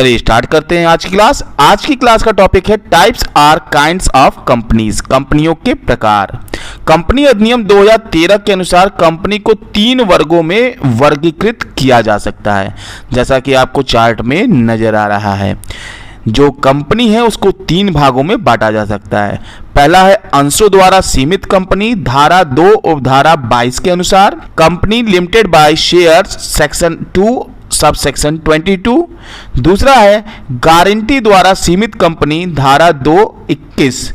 चलिए स्टार्ट करते हैं आज की क्लास। आज की क्लास का टॉपिक है types or kinds of companies, कंपनियों के प्रकार। कंपनी अधिनियम 2013 के अनुसार कंपनी को 3 वर्गों में वर्गीकृत किया जा सकता है, जैसा कि आपको चार्ट में नजर आ रहा है। जो कंपनी है उसको 3 भागों में बांटा जा सकता है। पहला है अंशों द्वारा सीमित कंपनी, धारा 2 उपधारा 22 के अनुसार। Company limited by shares, section 2 sub section 22। दूसरा है गारंटी द्वारा सीमित कंपनी, धारा 2(21)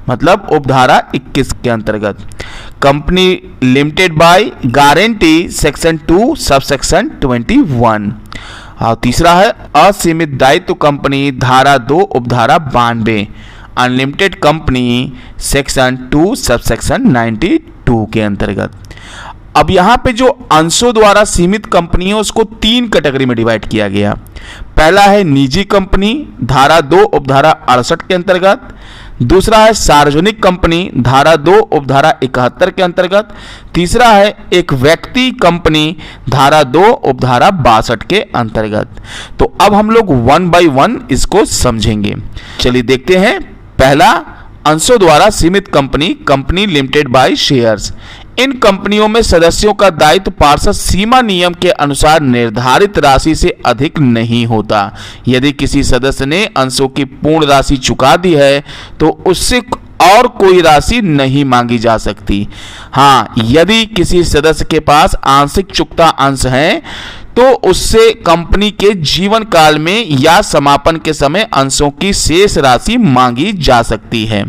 मतलब उपधारा 21 के अंतर्गत। Company limited by guarantee, section 2 sub section 21। और तीसरा है असीमित दायित्व कंपनी, धारा 2 उपधारा 92, unlimited company, section 2 sub section 92 के अंतर्गत। अब यहाँ पे जो अंशों द्वारा सीमित कंपनी है उसको 3 कैटेगरी में डिवाइड किया गया। पहला है निजी कंपनी, धारा 2 उपधारा 68 के अंतर्गत। दूसरा है सार्वजनिक कंपनी, धारा 2 उपधारा 71 के अंतर्गत। तीसरा है एक व्यक्ति कंपनी, धारा 2 उपधारा 62 के अंतर्गत। तो अब हम लोग 1 बाय 1 इसको समझेंगे। चलिए देखते हैं। पहला, अंशों द्वारा सीमित company, company limited by shares. इन कंपनियों में सदस्यों का दायित्व पार्षद सीमा नियम के अनुसार निर्धारित राशि से अधिक नहीं होता। यदि किसी सदस्य ने अंशों की पूर्ण राशि चुका दी है तो उससे और कोई राशि नहीं मांगी जा सकती। हाँ, यदि किसी सदस्य के पास आंशिक चुकता अंश है तो उससे कंपनी के जीवन काल में या समापन के समय अंशों की शेष राशि मांगी जा सकती है।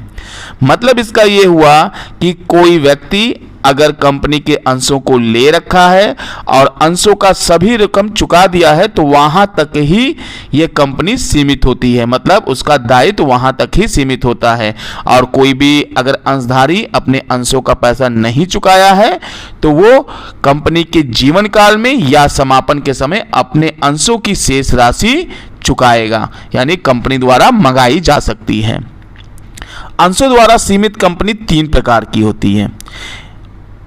मतलब इसका यह हुआ कि कोई व्यक्ति अगर कंपनी के अंशों को ले रखा है और अंशों का सभी रकम चुका दिया है तो वहां तक ही यह कंपनी सीमित होती है, मतलब उसका दायित्व वहां तक ही सीमित होता है। और कोई भी अगर अंशधारी अपने अंशों का पैसा नहीं चुकाया है तो वो कंपनी के जीवन काल में या समापन के समय अपने अंशों की शेष राशि चुकाएगा, यानी कंपनी द्वारा मंगाई जा सकती है। अंशों द्वारा सीमित कंपनी 3 प्रकार की होती है,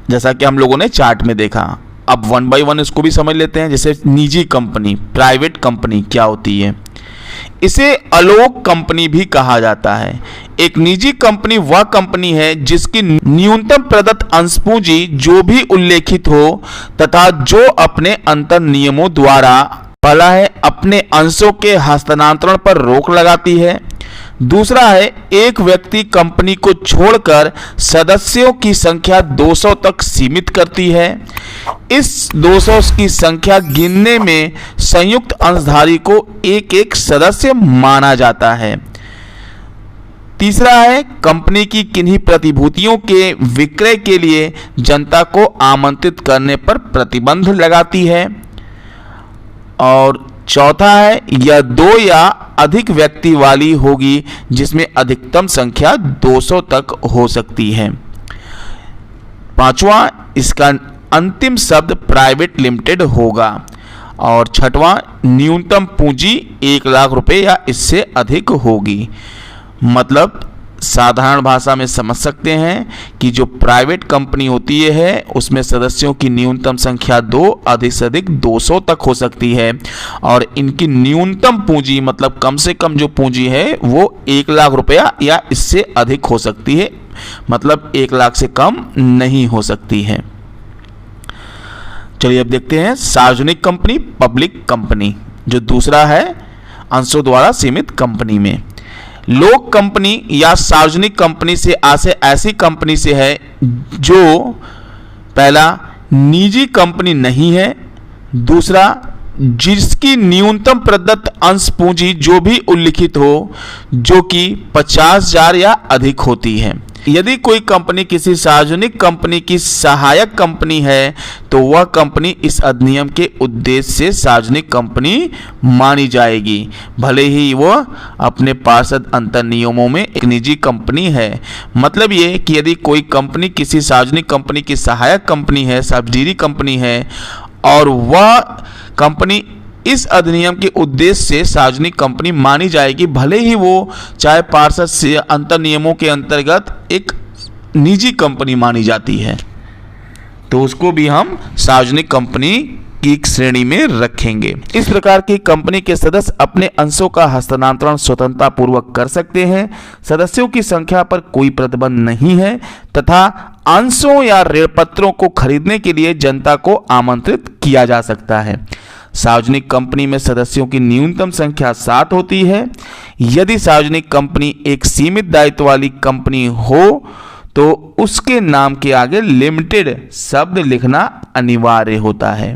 जैसा कि हम लोगों ने चार्ट में देखा। अब 1 बाय 1 इसको भी समझ लेते हैं। जैसे निजी कंपनी, प्राइवेट कंपनी क्या होती है? इसे अलोक कंपनी भी कहा जाता है। एक निजी कंपनी वह कंपनी है जिसकी न्यूनतम प्रदत्त अंश पूंजी जो भी उल्लेखित हो तथा जो अपने अंतर नियमों द्वारा पहला है अपने अंशों के हस्तांतरण पर रोक लगाती है। दूसरा है एक व्यक्ति कंपनी को छोड़कर सदस्यों की संख्या 200 तक सीमित करती है। इस 200 की संख्या गिनने में संयुक्त अंशधारी को एक सदस्य माना जाता है। तीसरा है कंपनी की किन्हीं प्रतिभूतियों के विक्रय के लिए जनता को आमंत्रित करने पर प्रतिबंध लगाती है। और चौथा है यह 2 या अधिक व्यक्ति वाली होगी जिसमें अधिकतम संख्या 200 तक हो सकती है। पांचवा, इसका अंतिम शब्द प्राइवेट लिमिटेड होगा। और छठवां, न्यूनतम पूंजी 1 लाख रुपए या इससे अधिक होगी। मतलब साधारण भाषा में समझ सकते हैं कि जो प्राइवेट कंपनी होती है उसमें सदस्यों की न्यूनतम संख्या 2, अधिक से अधिक 200 तक हो सकती है। और इनकी न्यूनतम पूंजी मतलब कम से कम जो पूंजी है वो 1 लाख रुपया या इससे अधिक हो सकती है, मतलब 1 लाख से कम नहीं हो सकती है। चलिए अब देखते हैं सार्वजनिक कंपनी, पब्लिक कंपनी, जो दूसरा है अंशों द्वारा सीमित कंपनी में। लोक कंपनी या सार्वजनिक कंपनी से आशय ऐसी कंपनी से है जो पहला निजी कंपनी नहीं है, दूसरा जिसकी न्यूनतम प्रदत्त अंश पूंजी जो भी उल्लिखित हो जो कि 50,000 या अधिक होती है। यदि कोई कंपनी किसी सार्वजनिक कंपनी की सहायक कंपनी है तो वह कंपनी इस अधिनियम के उद्देश्य से सार्वजनिक कंपनी मानी जाएगी, भले ही वह अपने पार्षद अंतर नियमों में एक निजी कंपनी है। मतलब ये कि यदि कोई कंपनी किसी सार्वजनिक कंपनी की सहायक कंपनी है, सब्सिडरी कंपनी है और वह कंपनी इस अधिनियम के उद्देश्य से सार्वजनिक कंपनी मानी जाएगी, भले ही वो चाहे पार्षद से अंतर नियमों के अंतर्गत एक निजी कंपनी मानी जाती है, तो उसको भी हम सार्वजनिक कंपनी की श्रेणी में रखेंगे। इस प्रकार की कंपनी के सदस्य अपने अंशों का हस्तांतरण स्वतंत्रता पूर्वक कर सकते हैं। सदस्यों की संख्या पर कोई प्रतिबंध नहीं है तथा अंशों या ऋण पत्रों को खरीदने के लिए जनता को आमंत्रित किया जा सकता है। सार्वजनिक कंपनी में सदस्यों की न्यूनतम संख्या 7 होती है। यदि सार्वजनिक कंपनी एक सीमित दायित्व वाली कंपनी हो तो उसके नाम के आगे लिमिटेड शब्द लिखना अनिवार्य होता है।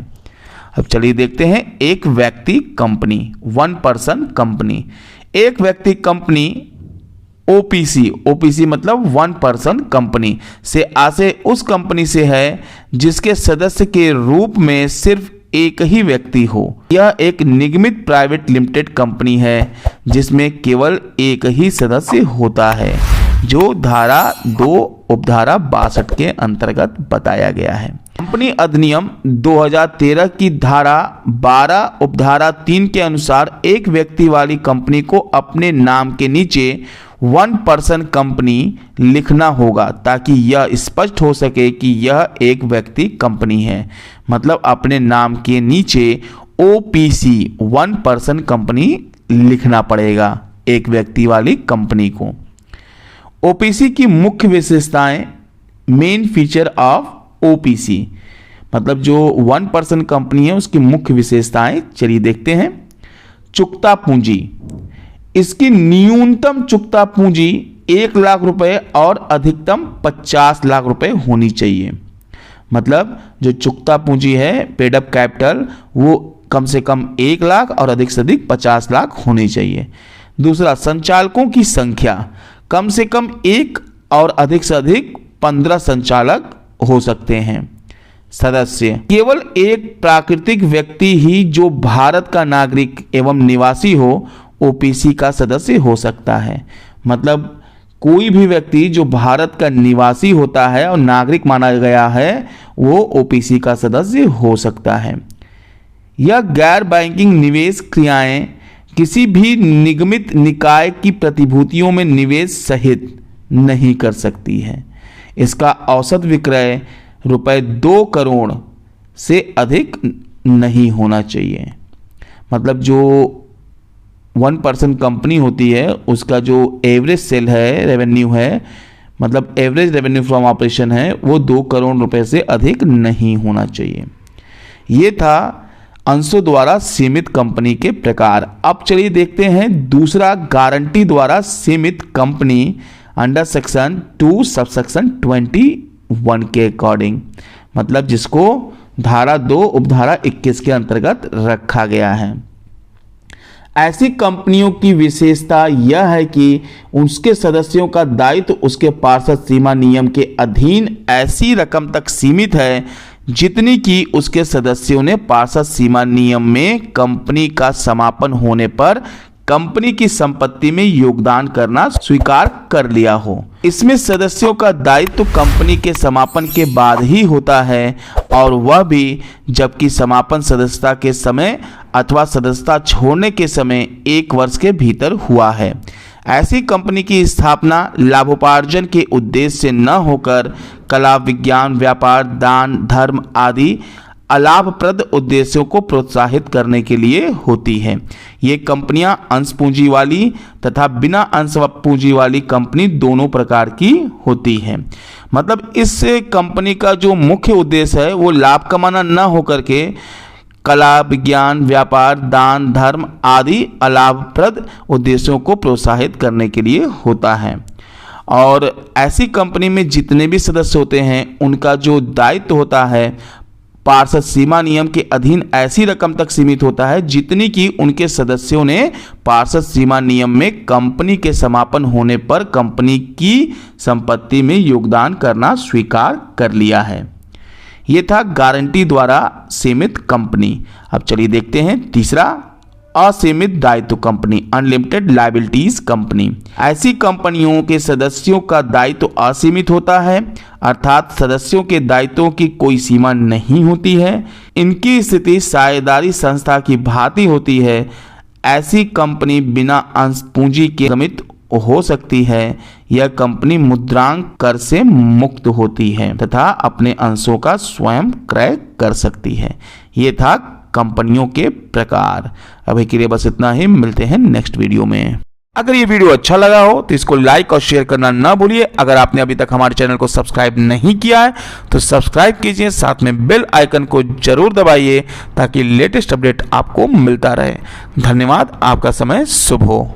अब चलिए देखते हैं एक व्यक्ति कंपनी, वन पर्सन कंपनी। एक व्यक्ति कंपनी ओपीसी मतलब वन पर्सन कंपनी से आशय उस कंपनी से है जिसके सदस्य के रूप में सिर्फ एक ही व्यक्ति हो। यह एक निगमित प्राइवेट लिमिटेड कंपनी है जिसमें केवल एक ही सदस्य होता है, जो धारा 2 उपधारा 62 के अंतर्गत बताया गया है। कंपनी अधिनियम 2013 की धारा 12 उपधारा 3 के अनुसार एक व्यक्ति वाली कंपनी को अपने नाम के नीचे वन पर्सन कंपनी लिखना होगा ताकि यह स्पष्ट हो सके कि यह एक व्यक्ति कंपनी है। मतलब अपने नाम के नीचे ओपीसी वन पर्सन कंपनी लिखना पड़ेगा एक व्यक्ति वाली कंपनी को। ओपीसी की मुख्य विशेषताएं, मेन फीचर ऑफ ओपीसी मतलब जो वन पर्सन कंपनी है उसकी मुख्य विशेषताएं चलिए देखते हैं। चुकता पूंजी, इसकी न्यूनतम चुकता पूंजी 1 लाख रुपए और अधिकतम 50 लाख रुपए होनी चाहिए। मतलब जो चुकता पूंजी है पेड अप कैपिटल वो कम से कम 1 लाख और अधिक से अधिक 50 लाख होनी चाहिए। दूसरा, संचालकों की संख्या कम से कम 1 और अधिक से अधिक 15 संचालक हो सकते हैं। सदस्य, केवल एक प्राकृतिक व्यक्ति ही जो भारत का नागरिक एवं निवासी हो ओपीसी का सदस्य हो सकता है। मतलब कोई भी व्यक्ति जो भारत का निवासी होता है और नागरिक माना गया है वो ओपीसी का सदस्य हो सकता है। यह गैर बैंकिंग निवेश क्रियाएं किसी भी निगमित निकाय की प्रतिभूतियों में निवेश सहित नहीं कर सकती है। इसका औसत विक्रय ₹2 करोड़ से अधिक नहीं होना चाहिए। मतलब जो वन पर्सन कंपनी होती है उसका जो एवरेज सेल है, रेवेन्यू है, मतलब एवरेज रेवेन्यू फ्रॉम ऑपरेशन है वो 2 करोड़ रुपए से अधिक नहीं होना चाहिए। ये था अंशों द्वारा सीमित कंपनी के प्रकार। अब चलिए देखते हैं दूसरा, गारंटी द्वारा सीमित कंपनी अंडर सेक्शन 2 सबसेक्शन 21 के अकॉर्डिंग, मतलब जिसको धारा 2 उपधारा 21 के अंतर्गत रखा गया है। ऐसी कंपनियों की विशेषता यह है कि उसके सदस्यों का दायित्व उसके पार्षद सीमा नियम के अधीन ऐसी रकम तक सीमित है जितनी कि उसके सदस्यों ने पार्षद सीमा नियम में कंपनी का समापन होने पर कंपनी की संपत्ति में योगदान करना स्वीकार कर लिया हो। इसमें सदस्यों का दायित्व कंपनी के समापन के बाद ही होता है और वह भी जबकि समापन सदस्यता के समय अथवा सदस्यता छोड़ने के समय 1 वर्ष के भीतर हुआ है। ऐसी कंपनी की स्थापना लाभोपार्जन के उद्देश्य से न होकर कला, विज्ञान, व्यापार, दान, धर्म आदि अलाभप्रद उद्देश्यों को प्रोत्साहित करने के लिए होती है। ये कंपनियां अंश पूंजी वाली तथा बिना अंश पूंजी वाली कंपनी दोनों प्रकार की होती हैं। मतलब इस कंपनी का जो मुख्य उद्देश्य है वो लाभ कमाना न होकर के कला, विज्ञान, व्यापार, दान, धर्म आदि अलाभप्रद उद्देश्यों को प्रोत्साहित करने के लिए होता है। और ऐसी कंपनी में जितने भी सदस्य होते हैं उनका जो दायित्व होता है पार्षद सीमा नियम के अधीन ऐसी रकम तक सीमित होता है जितनी कि उनके सदस्यों ने पार्षद सीमा नियम में कंपनी के समापन होने पर कंपनी की संपत्ति में योगदान करना स्वीकार कर लिया है। यह था गारंटी द्वारा सीमित कंपनी। अब चलिए देखते हैं तीसरा, असीमित दायित्व कंपनी, अनलिमिटेड लायबिलिटीज कंपनी। ऐसी कंपनियों के सदस्यों का दायित्व असीमित होता है, अर्थात सदस्यों के दायित्वों की कोई सीमा नहीं होती है। इनकी स्थिति साझेदारी संस्था की भांति होती है। ऐसी कंपनी बिना अंश पूंजी के निगमित हो सकती है। यह कंपनी मुद्रांक कर से मुक्त होती है तथा अपने अंशों का स्वयं क्रय कर सकती है। ये था कंपनियों के प्रकार। अभी के लिए बस इतना ही, मिलते हैं नेक्स्ट वीडियो में। अगर ये वीडियो अच्छा लगा हो तो इसको लाइक और शेयर करना ना भूलिए। अगर आपने अभी तक हमारे चैनल को सब्सक्राइब नहीं किया है तो सब्सक्राइब कीजिए, साथ में बेल आइकन को जरूर दबाइए ताकि लेटेस्ट अपडेट आपको मिलता रहे। धन्यवाद, आपका समय शुभ हो।